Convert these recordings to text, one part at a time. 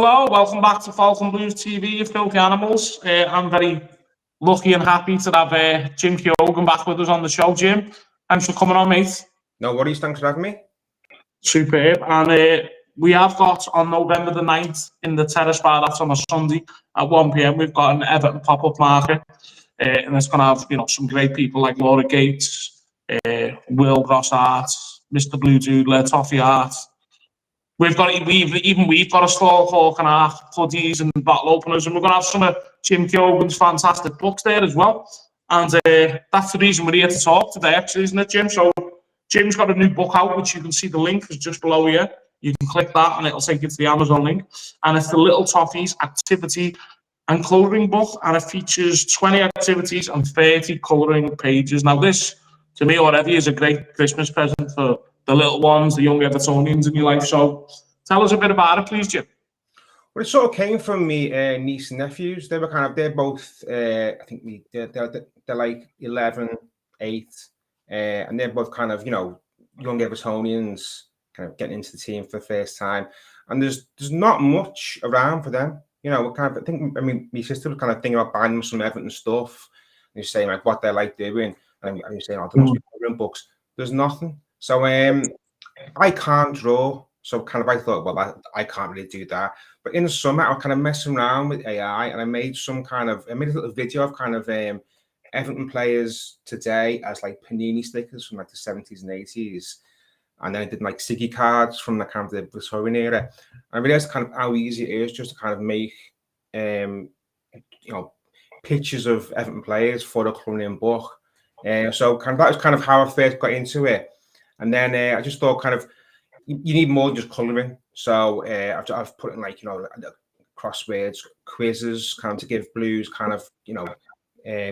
Hello, welcome back to Falcon Blues TV, you filthy animals. I'm very lucky and happy to have Jim Keoghan back with us on the show. Jim, thanks for coming on, mate. No worries, thanks for having me. Superb. And we have got on November the 9th in the Terrace Bar, that's on a Sunday at 1 p.m. We've got an Everton pop-up market, and it's going to have some great people like Laura Gates, Will Grossart, Mr. Blue Doodler, Toffee Art. We've got a stall called hoodies and bottle openers, and we're going to have some of Jim Keoghan's fantastic books there as well. And that's the reason we're here to talk today, actually, isn't it, Jim? So Jim's got a new book out, which you can see the link is just below here. You can click that, and it'll take you to the Amazon link. And it's the Little Toffees activity and colouring book, and it features 20 activities and 30 colouring pages. Now, this, to me already, is a great Christmas present for the little ones, the young Evertonians in your life. So tell us a bit about it, please, Jim. Well, it sort of came from me niece and nephews. They're both, I think they're like 11, 8, and they're both kind of, young Evertonians kind of getting into the team for the first time. And there's not much around for them. My sister was kind of thinking about buying them some Everton stuff. And you're saying like what they like doing. And you're saying, oh, there must be coloring books. There's nothing. So I can't draw. So kind of I thought, well, I can't really do that. But in the summer, I was kind of messing around with AI, and I made a little video of kind of Everton players today as like Panini stickers from like the 70s and 80s. And then I did like Siggy cards from the kind of the Victorian era. And I realized kind of how easy it is just to kind of make, pictures of Everton players for the coloring book. So kind of that was kind of how I first got into it. And then I just thought kind of, you need more than just colouring. So I've put in like, crosswords, quizzes, kind of to give Blues kind of,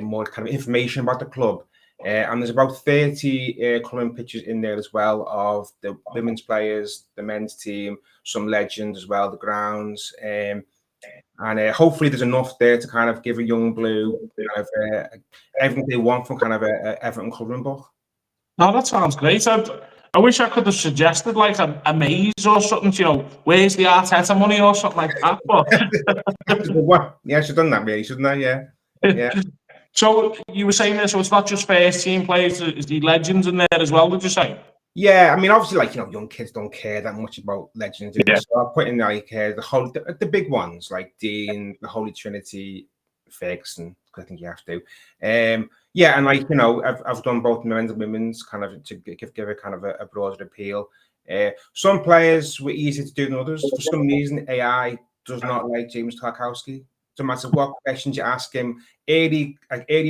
more kind of information about the club. And there's about 30 colouring pictures in there as well of the women's players, the men's team, some legends as well, the grounds. And hopefully there's enough there to kind of give a young Blue kind of everything they want from kind of a Everton colouring book. No, that sounds great. I wish I could have suggested like a maze or something, where's the Arteta money or something like that. But yeah, I should have done that really, shouldn't I? Yeah. So you were saying this, so it's not just first team players, is the legends in there as well, did you say? Yeah, I mean, obviously, like, young kids don't care that much about legends. Yeah. So I put in like the big ones, like Dean, the Holy Trinity, Ferguson, I think you have to. Yeah, and like, I've done both men's and women's kind of to give it kind of a broader appeal. Some players were easier to do than others. For some reason, AI does not like James Tarkowski. No matter what questions you ask him, 80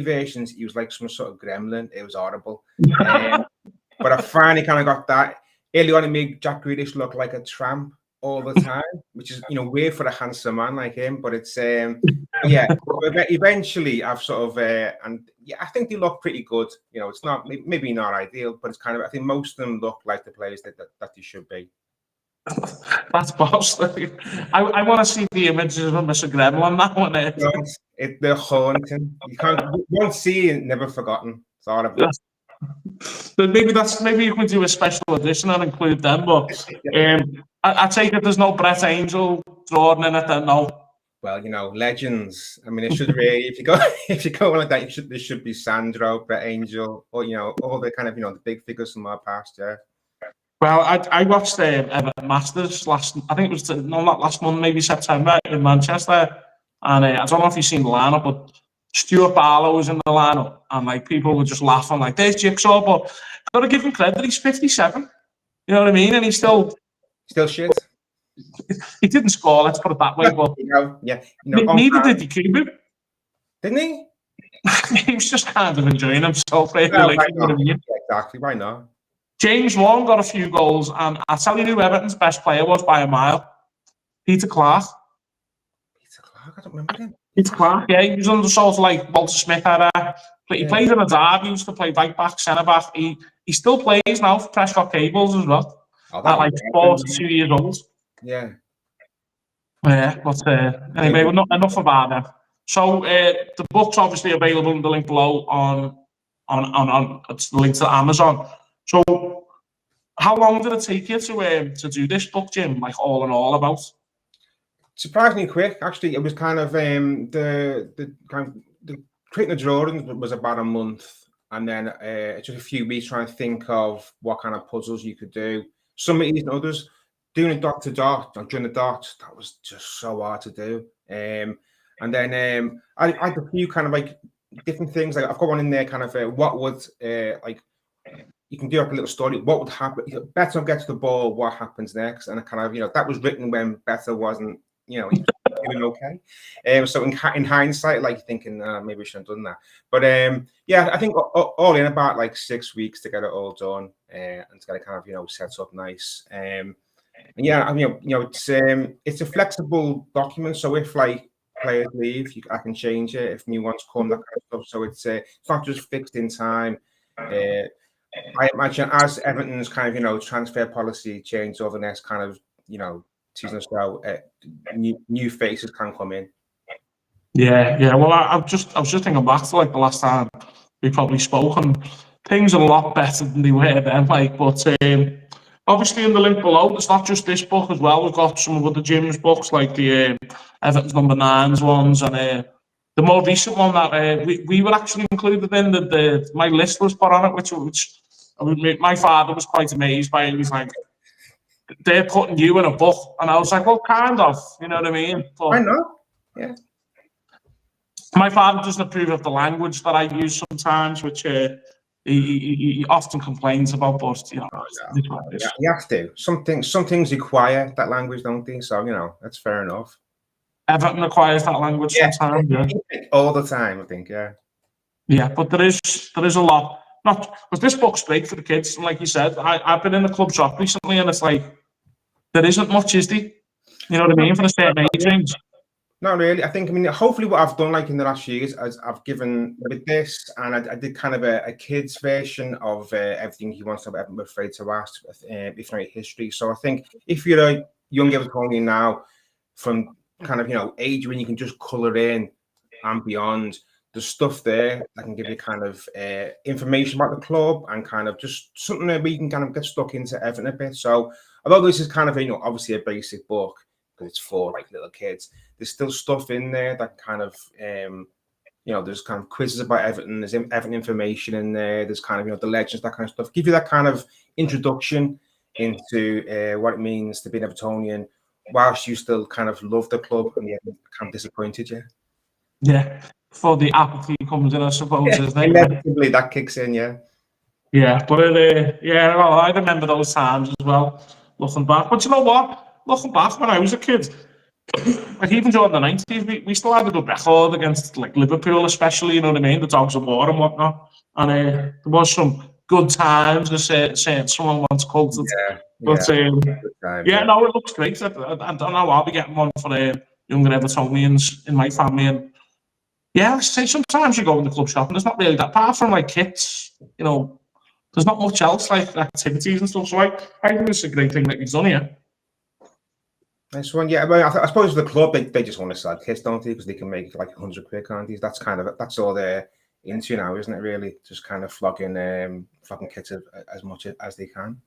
versions, he was like some sort of gremlin. It was horrible. But I finally kind of got that. Early on, it made Jack Grealish look like a tramp all the time, which is, weird for a handsome man like him. But it's, yeah. Eventually, I've sort of, and yeah, I think they look pretty good. It's not maybe not ideal, but it's kind of, I think most of them look like the players that they should be. That's boss. I want to see the images of Mr. Gremlin. That one. They're haunting. You won't see it, never forgotten. It's horrible. Maybe you can do a special edition and include them. But I take it there's no Brett Angel drawn in it then, no. Well, legends. I mean, it should really, if you go like that, there should be Sandro, Brett Angel, or all the kind of the big figures from our past. Yeah. Well, I watched the Everton Masters I think it was not last month, maybe September in Manchester, and I don't know if you've seen the lineup, but Stuart Barlow was in the lineup, and like people were just laughing like, "There's Jigsaw," but I've got to give him credit. He's 57. You know what I mean? And he's still shit. He didn't score. Let's put it that way. But yeah, neither did Keoghan. Didn't he? He was just kind of enjoying himself. Really, exactly. Why not? James Long got a few goals, and I'll tell you who Everton's best player was by a mile. Peter Clark. Peter Clark? I don't remember him. Peter Clark, yeah. He was under sort of like Walter Smith era. He played in a derby. He used to play right back, centre back. He still plays now for Prescott Cables as well. At like 42 years old. Yeah. Yeah, but anyway, enough about that. So the book's obviously available in the link below on it's the link to Amazon. So how long did it take you to do this book, Jim? Like all in all, about Surprisingly quick, actually. It was kind of the creating the drawings was about a month, and then it took a few weeks trying to think of what kind of puzzles you could do. Some easier than others. Doing a dot to dot or doing the dot, that was just so hard to do. And then I had a few kind of like different things. Like I've got one in there, kind of what would like you can do like a little story. What would happen? Beto gets the ball. What happens next? And I kind of that was written when Beto wasn't he was doing okay. So in hindsight, like thinking maybe we should have done that. But yeah, I think all in about like 6 weeks to get it all done and to get it kind of set up nice. And yeah, I mean it's a flexible document. So if like players leave, I can change it if new ones come, that kind of stuff. So it's not just fixed in time. I imagine as Everton's kind of transfer policy changes over the next kind of season or so, new faces can come in. Yeah. Well, I was just thinking back to like the last time we probably spoke, and things are a lot better than they were then. Like, but obviously in the link below, it's not just this book as well. We've got some of the Jim's books, like the Everton's number 9s ones, and the more recent one that we were actually included in. My list was put on it, which I mean, my father was quite amazed by it. He was like, they're putting you in a book, and I was like, well, kind of, you know what I mean? But I know, yeah. My father doesn't approve of the language that I use sometimes, which he often complains about. But you have to. Some things require that language, don't they? So that's fair enough. Everton requires that language sometimes. Yeah. All the time, I think. Yeah. Yeah, but there is a lot. Not because this book's great for the kids, and like you said, I've been in the club shop recently, and it's like there isn't much, is there? You know what I mean? For the certain age range. Not really. I think, hopefully what I've done like in the last few years, I've given with this, and I did kind of a kids version of everything he wants to have ever afraid to ask, if not history. So I think if you're a young Evertonian now, from kind of, age when you can just colour in and beyond, there's stuff there that can give you kind of information about the club and kind of just something where you can kind of get stuck into Everton a bit. So although this is kind of, obviously a basic book, because it's for like little kids, there's still stuff in there that kind of, there's kind of quizzes about Everton, there's Everton information in there, there's kind of, the legends, that kind of stuff. Give you that kind of introduction into what it means to be an Evertonian, whilst you still kind of love the club and you kind of disappointed you. Yeah, before the apathy comes in, I suppose. Yeah, inevitably that kicks in, yeah. Yeah, but well, I remember those times as well, looking back. But you know what? Looking back when I was a kid, like even during the 90s, we still had a good record against like Liverpool, especially, you know what I mean? The Dogs of War and whatnot. And there was some good times, saying someone once called it. No, it looks great. I don't know, I'll be getting one for the younger Evertonians in my family. And yeah, I say sometimes you go in the club shop and there's not really that, apart from like kits, there's not much else like activities and stuff. So I think it's a great thing that you've done here. Nice one, yeah. Well, I suppose the club they just want to sell kits, don't they? Because they can make like 100 quid, can't they? That's all they're into now, isn't it? Really, just kind of flogging kits as much as they can.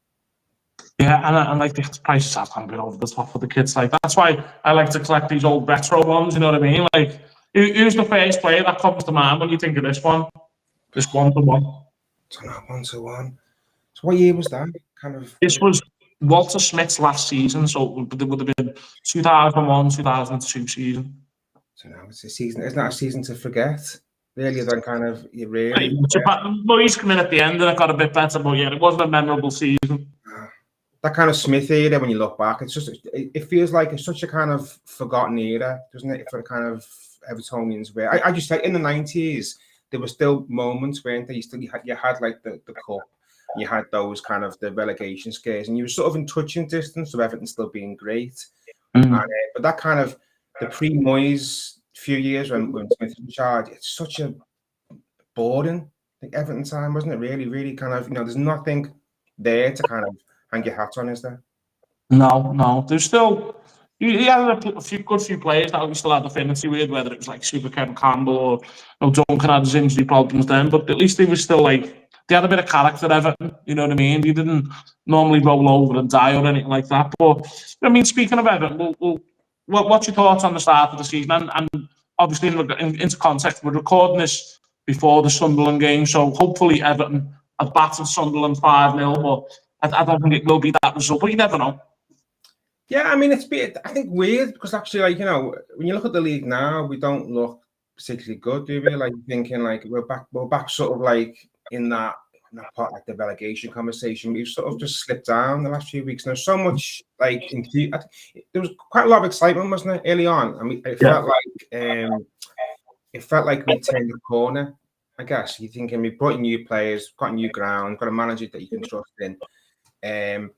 Yeah, and like the prices have gone a bit over the top for the kids. Like that's why I like to collect these old retro ones. You know what I mean? Like, who's the first player that comes to mind when you think of this one? This 1-to-1. So not 1-to-1. So what year was that? This was Walter Smith's last season, so it would have been 2001, 2002 season. So now it's a season. It's not a season to forget. Really, then kind of really. Boys come in at the end and it got a bit better, but yeah, it wasn't a memorable season. That kind of Smith era, when you look back, it feels like it's such a kind of forgotten era, doesn't it? For the kind of Evertonians where I just like in the 90s, there were still moments where you had like the cup. You had those kind of the relegation scares, and you were sort of in touching distance of Everton still being great. But that kind of the pre-Moyes few years when Smith was in charge, it's such a boring Everton time, wasn't it? Really, really kind of there's nothing there to kind of hang your hat on, is there? No. There's still he had a few players that we still had affinity with, whether it was like Super Kevin Campbell or Duncan had his injury problems then, but at least he was still like. They had a bit of character, Everton, you know what I mean? They didn't normally roll over and die or anything like that. But, I mean, speaking of Everton, we'll what's your thoughts on the start of the season? And obviously, into context, we're recording this before the Sunderland game, so hopefully Everton have battered Sunderland 5-0, but I don't think it will be that result, but you never know. Yeah, I mean, it's been, I think, weird because actually, like, you know, when you look at the league now, we don't look particularly good, do we? Like, thinking like we're back sort of like in that part, like the relegation conversation. We've sort of just slipped down the last few weeks. And there's so much like there was quite a lot of excitement, wasn't it, early on? I mean, it felt like we turned the corner. I guess you're thinking we brought in new players, got a new ground, got a manager that you can trust in, and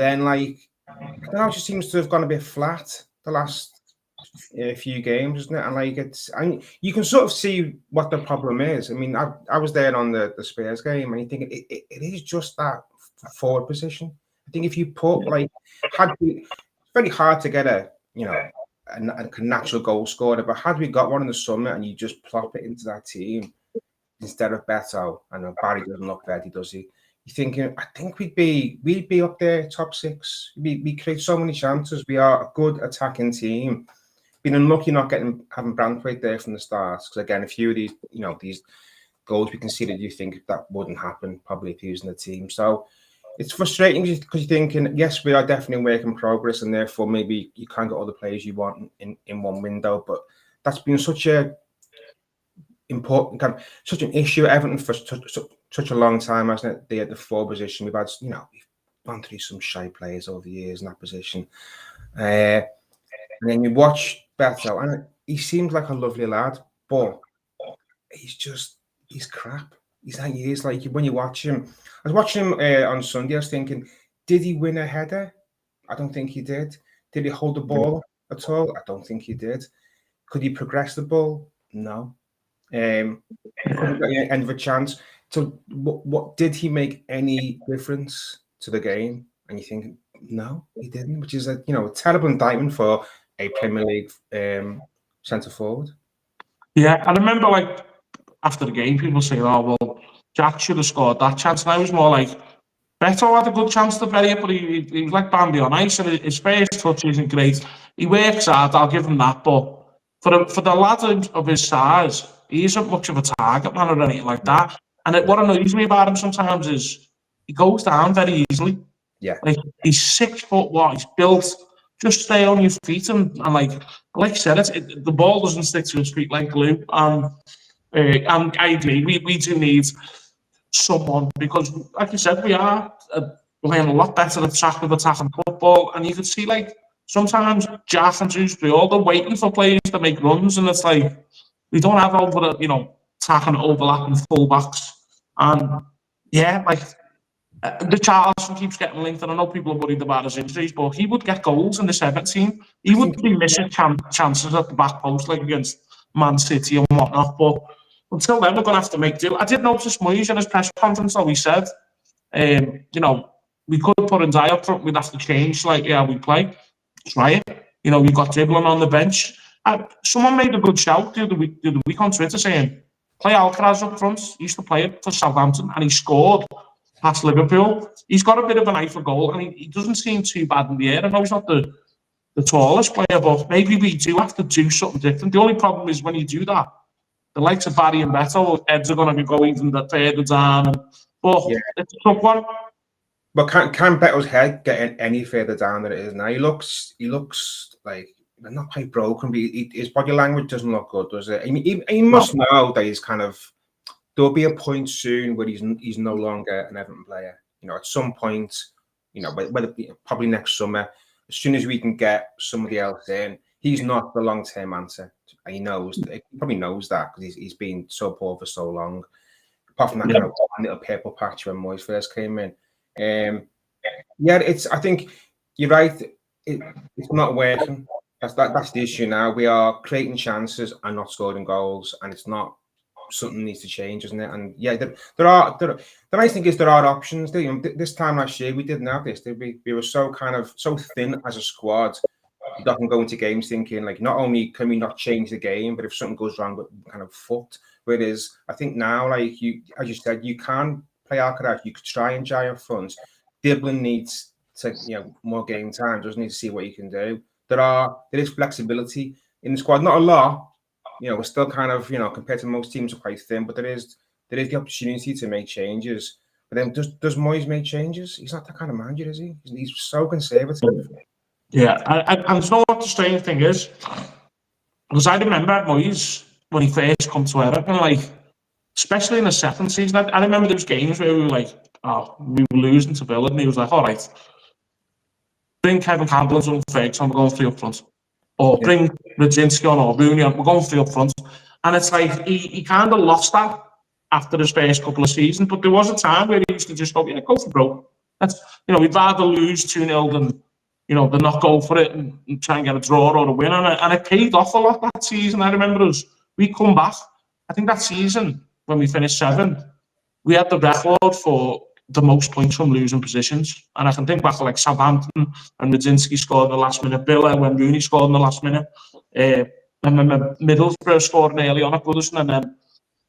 then like. I don't know, it just seems to have gone a bit flat the last few games, isn't it? And like you can sort of see what the problem is. I mean, I was there on the Spurs game, and you think it is just that forward position. I think if you put like, it's very hard to get a natural goal scorer, but had we got one in the summer and you just plop it into that team instead of Beto, I know Barry doesn't look ready, does he? You're thinking, I think we'd be up there, top six. We create so many chances. We are a good attacking team. Been unlucky not having Branthwaite there from the start. Because again, a few of these goals we conceded, you think that wouldn't happen probably if he was in the team. So it's frustrating because you're thinking, yes, we are definitely a work in progress, and therefore maybe you can't get all the players you want in one window. But that's been such a important such an issue at Everton for such a long time, hasn't it? The forward position, we've gone through some shy players over the years in that position, and then you watch Beto, and he seems like a lovely lad, but he's crap. He is like when you watch him. I was watching him on Sunday. I was thinking, did he win a header? I don't think he did. Did he hold the ball at all? I don't think he did. Could he progress the ball? No. Couldn't get end of a chance. So, what did he make any difference to the game? And you think, no, he didn't. Which is a terrible indictment for a Premier League centre forward. Yeah, I remember like after the game, people saying, "Oh well, Jack should have scored that chance," and I was more like, Beto had a good chance to bury it, but he was like Bambi on ice, and his first touch isn't great. He works hard, I'll give him that, but for the lad of his size, he isn't much of a target man or anything like that. And what annoys me about him sometimes is he goes down very easily. Yeah, like he's 6 foot what he's built. Just stay on your feet and like I said, the ball doesn't stick to his feet like glue. And I agree, we do need someone because, like you said, we are playing a lot better at attacking football, and you can see like sometimes Jack and Dewsbury, they're waiting for players to make runs, and it's like we don't have attacking overlapping fullbacks, and yeah, like the Charleston keeps getting linked, and I know people are worried about his injuries, but he would get goals in the 17. He would be missing chances at the back post, like against Man City and whatnot. But until then, we're going to have to make do. I did notice Moyes in his press conference, though, he said, we could put Ndiaye up front, we'd have to change slightly how we play. Try it. We've got dribbling on the bench. Someone made a good shout the other week on Twitter saying, play Alcaraz up front. He used to play it for Southampton, and he scored past Liverpool. He's got a bit of an eye for goal, and he doesn't seem too bad in the air. I know he's not the tallest player, but maybe we do have to do something different. The only problem is when you do that, the likes of Barry and Beto, heads are going to be going even further down. But it's a tough one. But can Beto's head get any further down than it is now? He looks like not quite broken, but his body language doesn't look good, does it? I mean, he must know that he's kind of. There'll be a point soon where he's no longer an Everton player. At some point, whether probably next summer, as soon as we can get somebody else in, he's not the long-term answer. And he probably knows that because he's been so poor for so long. Apart from that kind of little purple patch when Moyes first came in. I think you're right. It's not working. That's the issue now. We are creating chances and not scoring goals, and it's not. Something needs to change, isn't it? And yeah, there are. The nice thing is there are options. This time last year we didn't have this. We were so thin as a squad. You don't go into games thinking like not only can we not change the game, but if something goes wrong, with kind of foot. Whereas I think now, like you, as you said, you can play Alcaraz. You could try and up front. Diblin needs to more game time. Doesn't need to see what you can do. there is flexibility in the squad. Not a lot. We're still kind of, compared to most teams, are quite thin, but there is the opportunity to make changes. But then does Moyes make changes? He's not that kind of manager, is he? He's so conservative. Yeah, and so what the strange thing is, because I remember at Moyes when he first come to Everton, like, especially in the second season, I remember there was games where we were like, we were losing to Villa, and he was like, all right, bring Kevin Campbell and Ferguson, we're going 3 up front. Or bring Radzinski on or Rooney on, we're going 3 up front. And it's like, he kind of lost that after his first couple of seasons, but there was a time where he used to just go, yeah, go for broke. That's, we'd rather lose 2-0 than, than not go for it and try and get a draw or a win. And it paid off a lot that season. I remember we come back, I think that season, when we finished 7th, we had the record for the most points from losing positions. And I can think back to like Southampton, and Radzinski scored in the last minute, Villa when Rooney scored in the last minute, and then Middlesbrough scored early on at Goodison, and then I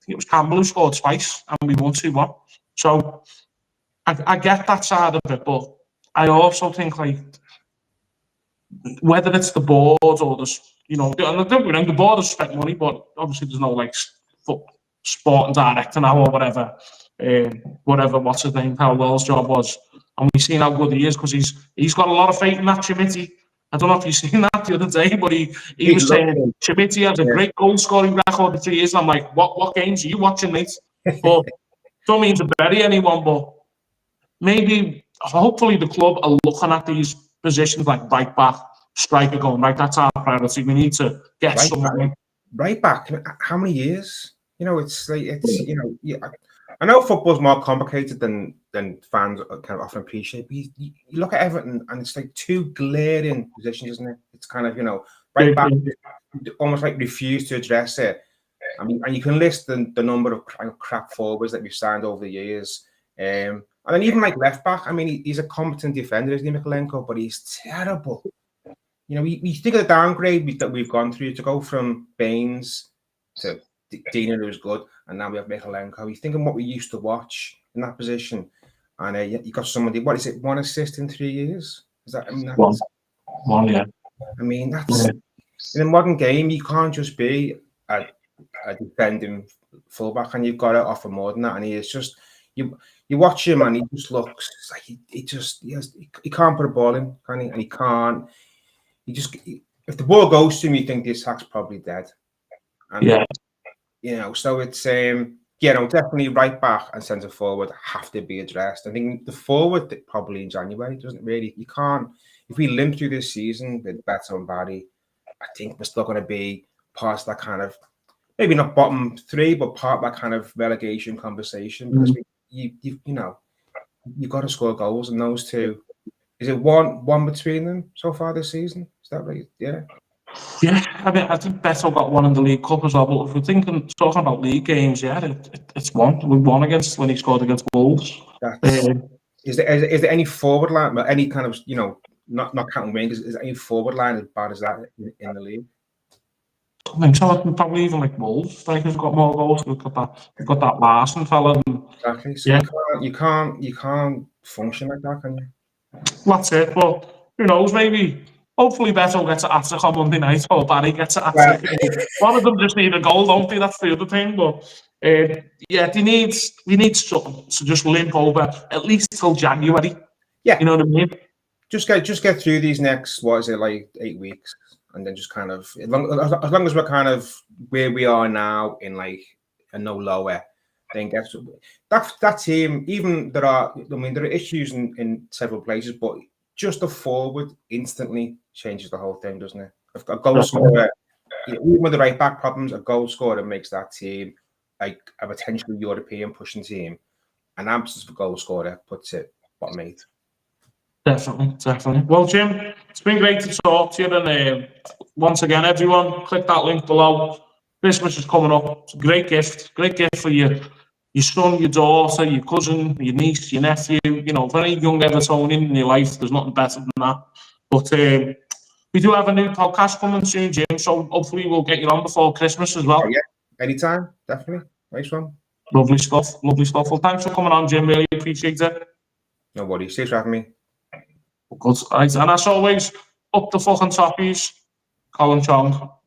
think it was Campbell who scored twice, and we won 2-1. So I get that side of it, but I also think, like, whether it's the board or the board has spent money, but obviously there's no like sporting director now or whatever. What's his name, how Well's job was, and we've seen how good he is because he's got a lot of faith in that committee. I don't know if you've seen that the other day, but he was saying Committee has a great goal scoring record for 3 years. And I'm like, what games are you watching, mate? But don't mean to bury anyone, but maybe hopefully the club are looking at these positions like right back, striker, going right. That's our priority. We need to get someone right back. How many years? It's like I know football's more complicated than fans kind of often appreciate. But you look at Everton, and it's like 2 glaring positions, isn't it? It's kind of right back, almost like refuse to address it. I mean, and you can list the number of crap forwards that we've signed over the years, and then even like left back. I mean, he's a competent defender, isn't he, Mikalenko? But he's terrible. We think of the downgrade that we've gone through to go from Baines to Dina, who's good, and now we have Mikalenko. You think of what we used to watch in that position, and you got somebody. What is it? 1 assist in 3 years? Is that? I mean, that's, one, yeah. I mean, that's in a modern game. You can't just be a defending fullback, and you've got to offer more than that. And he is just you watch him, and he just looks like he can't put a ball in, can he? And he can't. If the ball goes to him, you think the attack's probably dead. And, so it's definitely right back and centre forward have to be addressed. I think the forward probably in January doesn't really. You can't. If we limp through this season with Beto and Barry, I think we're still going to be past that kind of, maybe not bottom 3, but part of that kind of relegation conversation because you've got to score goals, and those 2. Is it one between them so far this season? Is that right? Yeah. Yeah, I mean, I think Beto got 1 in the League Cup as well. But if we're talking about league games, it's 1. We won when he scored against Wolves. Is there any forward line, any kind of not counting wingers? Is there any forward line as bad as that in the league? I think so. Probably even like Wolves. Strikers have got more goals. We've got that Larson fella. Exactly. So you can't function like that, can you? That's it. But who knows? Maybe, hopefully, Beto gets an hat-trick on Monday night, or Barry gets an hat-trick. One of them just need a goal, don't they? That's the other thing. But we need something to just limp over at least till January. Yeah, you know what I mean. Just get through these next 8 weeks, and then just kind of as long as we're kind of where we are now in like a no lower. Then gets that team. Even there are issues in several places, but just a forward instantly changes the whole thing, doesn't it? A goal scorer, even with the right back problems, a goal scorer makes that team like a potentially European pushing team. An absence of a goal scorer puts it bottom 8. Definitely. Well, Jim, it's been great to talk to you. And once again, everyone, click that link below. Christmas is coming up. It's a great gift for you. Your son, your daughter, your cousin, your niece, your nephew, for any young Evertonian in your life, there's nothing better than that. But we do have a new podcast coming soon, Jim, so hopefully we'll get you on before Christmas as well. Oh, yeah, anytime, definitely. Nice one. Lovely stuff. Well, thanks for coming on, Jim. Really appreciate it. No worries. Thanks for having me. Good. Right. And as always, Up the fucking Toffees. Colin Chong.